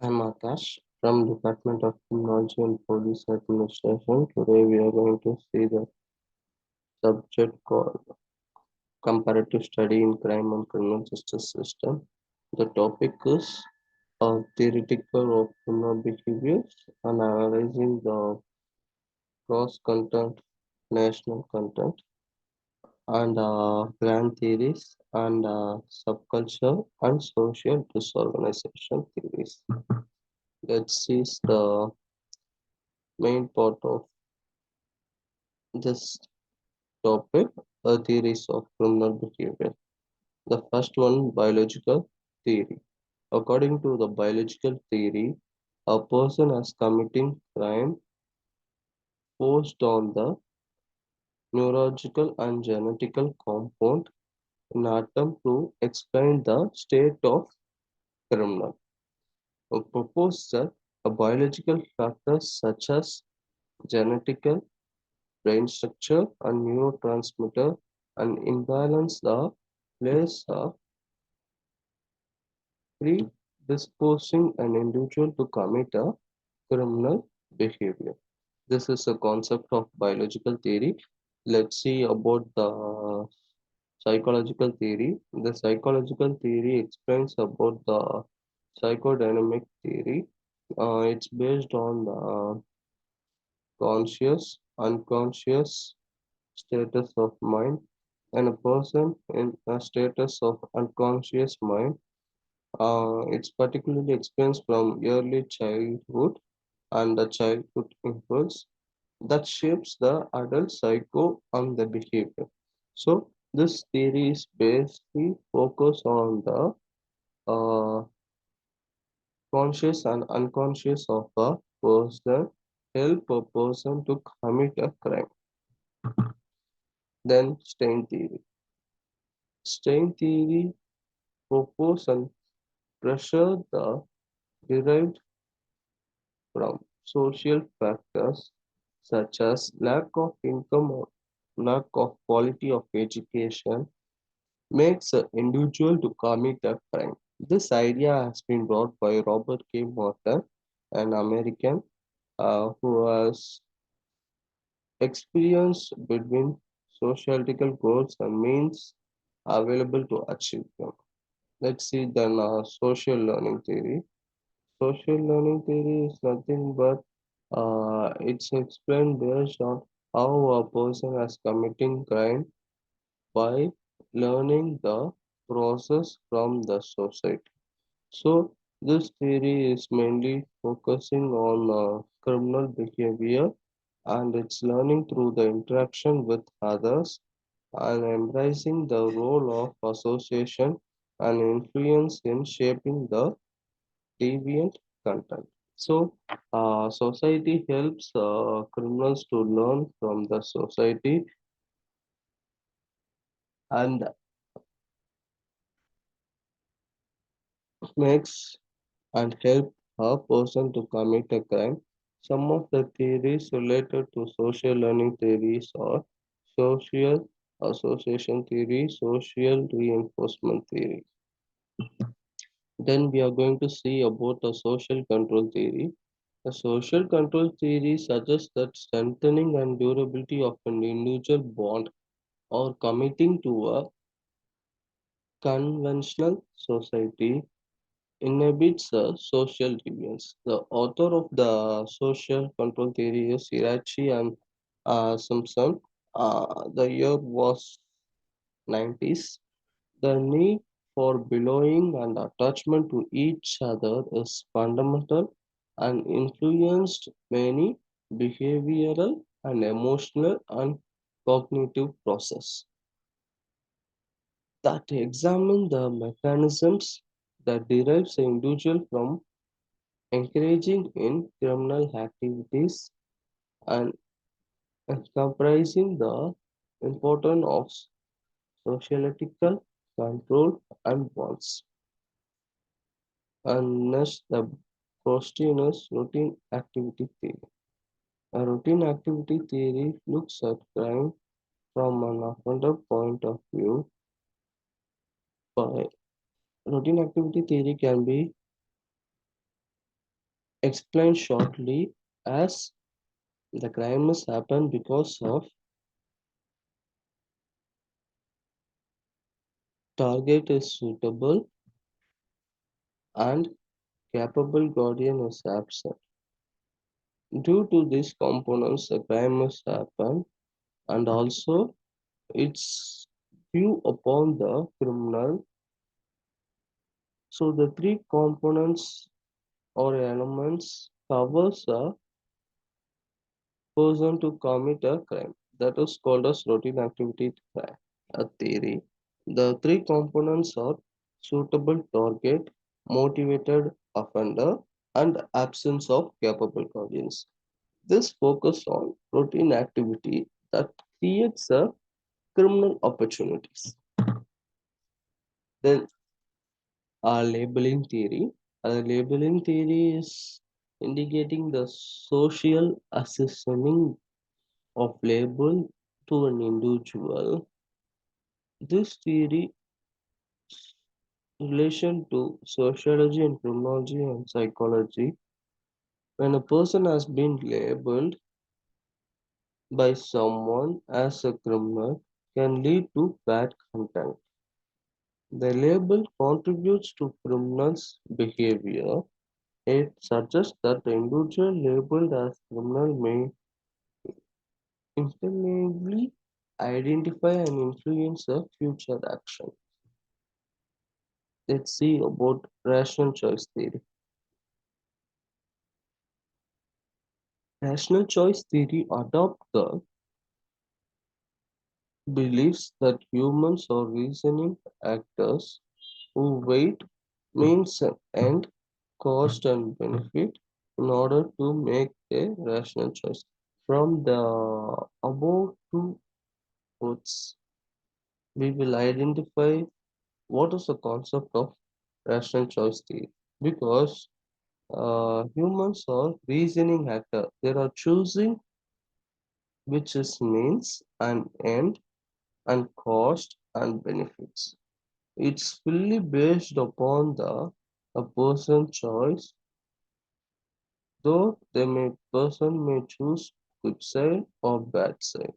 I'm Akash from Department of Criminology and Police Administration. Today we are going to see the subject called Comparative Study in Crime and Criminal Justice System. The topic is theoretical of criminal behaviors and analyzing the cross content, national content, and grand theories and subculture and social disorganization theories. Let's see the main part of this topic, theories of criminal behavior. The first one, biological theory. According to the biological theory, a person is committing crime forced on the neurological and genetical compound in attempt to explain the state of criminal. A propose that a biological factors such as genetical, brain structure, and neurotransmitter and imbalance the place of predisposing an individual to commit a criminal behavior. This is a concept of biological theory. Let's see about the psychological theory. The psychological theory explains about the psychodynamic theory. It's based on the conscious, unconscious status of mind, and a person in a status of unconscious mind. It's particularly explains from early childhood and the childhood impulse that shapes the adult psycho and the behavior. So this theory is basically focused on the uh, conscious and unconscious of a person, help a person to commit a crime. Then stain theory. Stain theory proposes and pressure the derived from social factors such as lack of income or lack of quality of education makes an individual to commit a crime. This idea has been brought by Robert K. Morton, an American who has experience between sociological goals and means available to achieve them. Let's see then social learning theory. Social learning theory is nothing but it's explained based on how a person is committing crime by learning the process from the society. So this theory is mainly focusing on criminal behavior and it's learning through the interaction with others and embracing the role of association and influence in shaping the deviant content. So, society helps criminals to learn from the society and makes and help a person to commit a crime. Some of the theories related to social learning theories are social association theory, social reinforcement theory. Then we are going to see about the social control theory. The social control theory suggests that strengthening and durability of an individual bond or committing to a conventional society inhibits social deviance. The author of the social control theory is Hirachi and Simpson. The year was 90s. The need for belonging and attachment to each other is fundamental and influenced many behavioral and emotional and cognitive process that examine the mechanisms that derives the individual from encouraging in criminal activities and comprising the importance of sociological control and bonds. And next, the Prostinus routine activity theory. A routine activity theory looks at crime from an offender point of view. By routine activity theory can be Explained shortly as the crime has happened because of target is suitable and capable guardian is absent. Due to these components, the crime has happened and also its view upon the criminal. So the three components or elements covers a person to commit a crime. That is called as routine activity crime. A theory. The three components are suitable target, motivated offender, and absence of capable guardians. This focus on routine activity that creates a criminal opportunities. Then labeling theory. Labeling theory is indicating the social assigning of label to an individual. This theory relation to sociology and criminology and psychology. When a person has been labeled by someone as a criminal can lead to bad content. The label contributes to criminals' behavior. It suggests that the individual labeled as criminal may intentionally identify and influence a future action. Let's see about rational choice theory. Rational choice theory adopts the beliefs that humans are reasoning actors who weigh means and cost and benefit in order to make a rational choice. From the above two quotes, we will identify what is the concept of rational choice theory. Because humans are reasoning actor. They are choosing which is means and end and cost and benefits. It's fully based upon the a person choice, though the person may choose good side or bad side,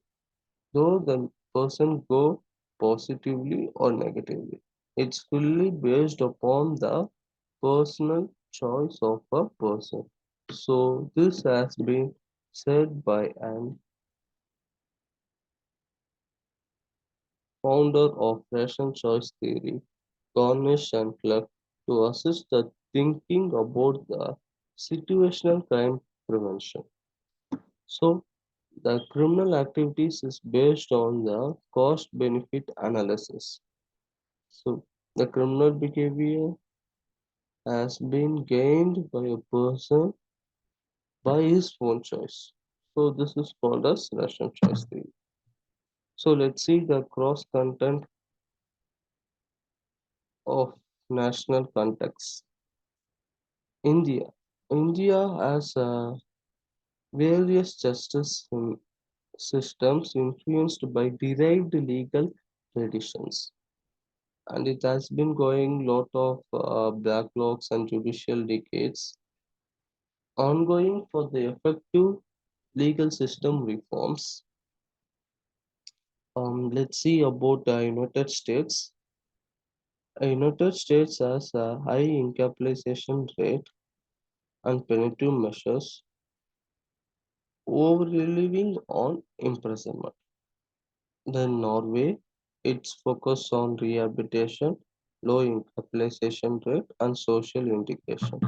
though the person go positively or negatively. It's fully based upon the personal choice of a person. So this has been said by an founder of rational choice theory, Cornish and Clark, to assist the thinking about the situational crime prevention. So the criminal activities is based on the cost benefit analysis. So the criminal behavior has been gained by a person by his own choice. So this is called as rational choice theory. So let's see the cross content of national context. India. India has various justice systems influenced by derived legal traditions, and it has been going lot of backlogs and judicial decades ongoing for the effective legal system reforms. Let's see about the United States. United States has a high incapitation rate and punitive measures over living on imprisonment. Then Norway, its focus on rehabilitation, low incapitation rate, and social integration.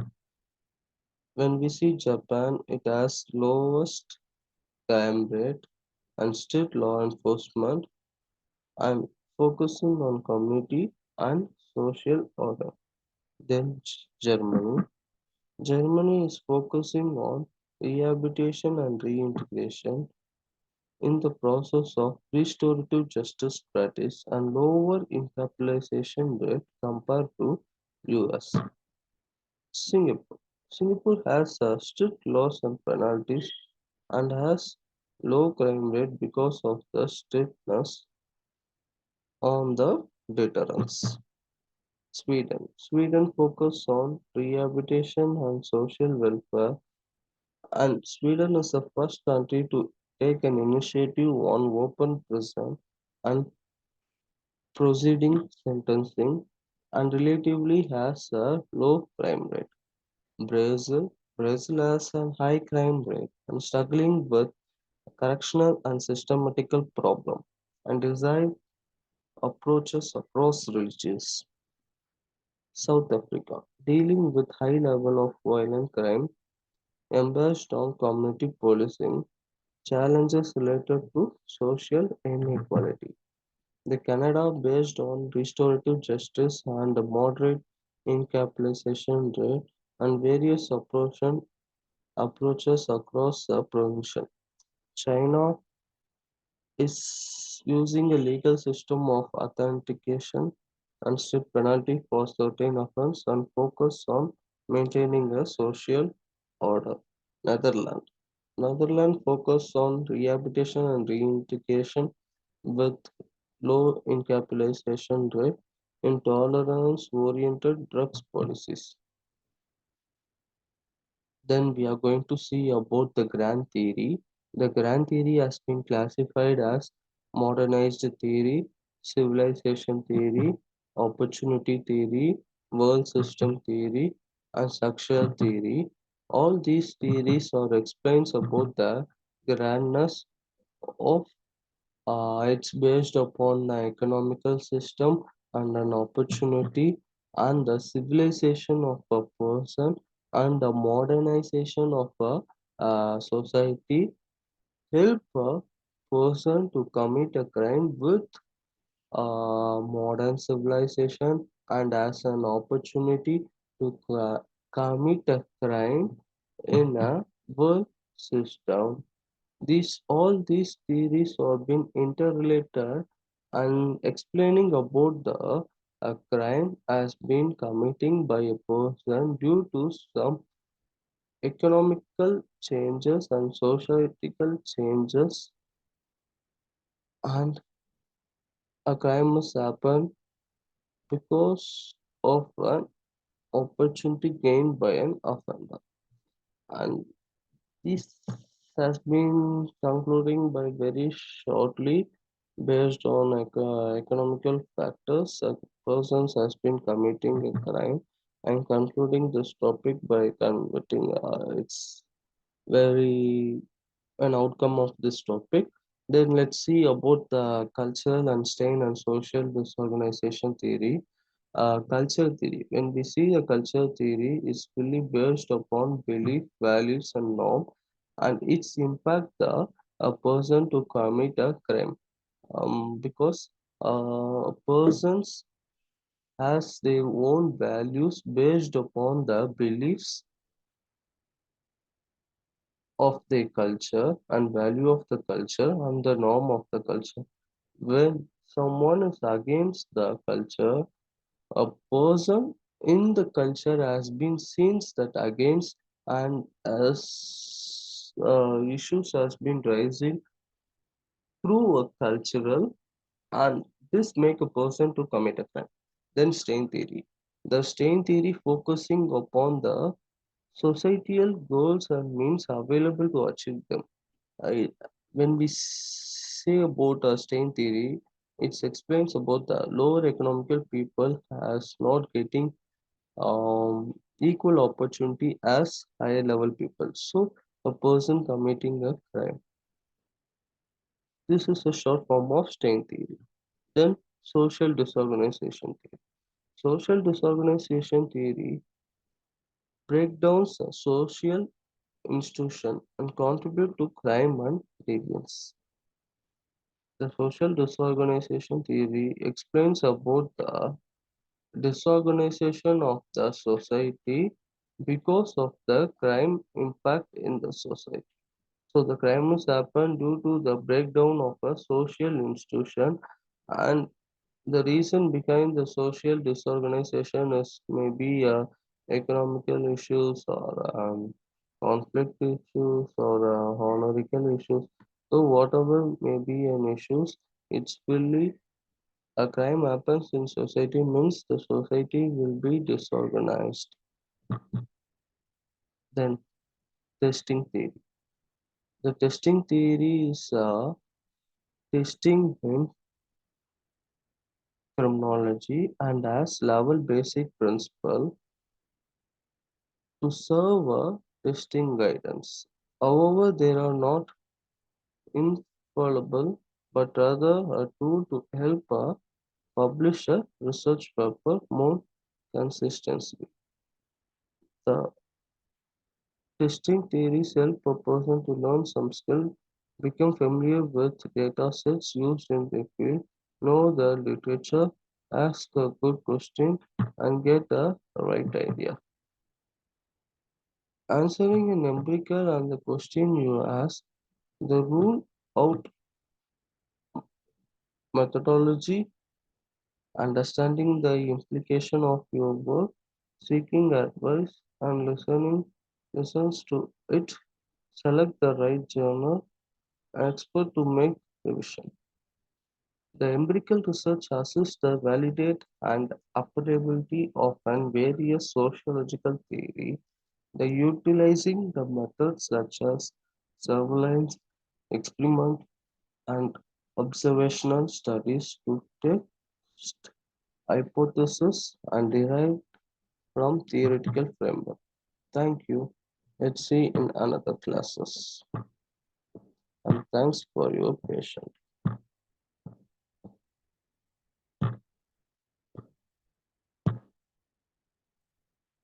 When we see Japan, it has lowest crime rate and strict law enforcement and focusing on community and social order. Then Germany. Germany is focusing on rehabilitation and reintegration in the process of restorative justice practice and lower incapitation rate compared to US. Singapore. Singapore has strict laws and penalties and has low crime rate because of the strictness on the deterrence. Sweden focuses on rehabilitation and social welfare, and Sweden is the first country to take an initiative on open prison and proceeding sentencing, and relatively has a low crime rate. Brazil has a high crime rate and struggling with correctional and systematical problem and design approaches across religions. South Africa, dealing with high level of violent crime, embarked on community policing, challenges related to social inequality. The Canada, based on restorative justice and a moderate incarceration rate, and various approaches across the provision. China is using a legal system of authentication and strict penalty for certain offences and focus on maintaining a social order. Netherlands. Netherlands focus on rehabilitation and reintegration with low incarceration rate, intolerance-oriented drugs policies. Then we are going to see about the grand theory. The grand theory has been classified as modernized theory, civilization theory, opportunity theory, world system theory, and structural theory. All these theories are explains about the grandness of it's based upon the economical system and an opportunity and the civilization of a person and the modernization of a society help a person to commit a crime with modern civilization and as an opportunity to commit a crime in a world system. All these theories have been interrelated and explaining about the a crime has been committing by a person due to some economical changes and societal changes, and a crime must happen because of an opportunity gained by an offender. And this has been concluding by very shortly based on economical factors. A person has been committing a crime and concluding this topic by converting it's very an outcome of this topic. Then let's see about the cultural and stain and social disorganization theory. Culture theory. When we see a culture theory, is fully based upon belief, values, and norm, and its impact the a person to commit a crime. Because persons has their own values based upon the beliefs of their culture and value of the culture and the norm of the culture. When someone is against the culture, a person in the culture has been seen that against, and as issues has been rising through a cultural, and this make a person to commit a crime. Then stain theory. The stain theory focusing upon the societal goals and means available to achieve them. I, when we say about stain theory, it explains about the lower economical people as not getting equal opportunity as higher level people. So a person committing a crime. This is a short form of stain theory. Then social disorganization theory. Social disorganization theory breakdowns a social institution and contribute to crime and deviance. The social disorganization theory explains about the disorganization of the society because of the crime impact in the society. So the crime has happened due to the breakdown of a social institution, and the reason behind the social disorganization is maybe economical issues or conflict issues or honorical issues. So whatever may be an issues, it's fully A crime happens in society means the society will be disorganized. Then testing theory. The testing theory is testing in criminology and has level basic principle to serve a testing guidance. However, they are not infallible but rather a tool to help a publish a research paper more consistently. The testing theories help a person to learn some skill, become familiar with data sets used in the field, know the literature, ask a good question, and get a right idea. Answering an empirical and the question you ask, the rule out methodology, understanding the implication of your work, seeking advice, and listens to it, select the right journal, expert to make revision. The empirical research assists the validate and applicability of an various sociological theory. The utilizing the methods such as surveillance, experiment, and observational studies to test hypotheses and derive from theoretical framework. Thank you. Let's see in another classes. And thanks for your patience.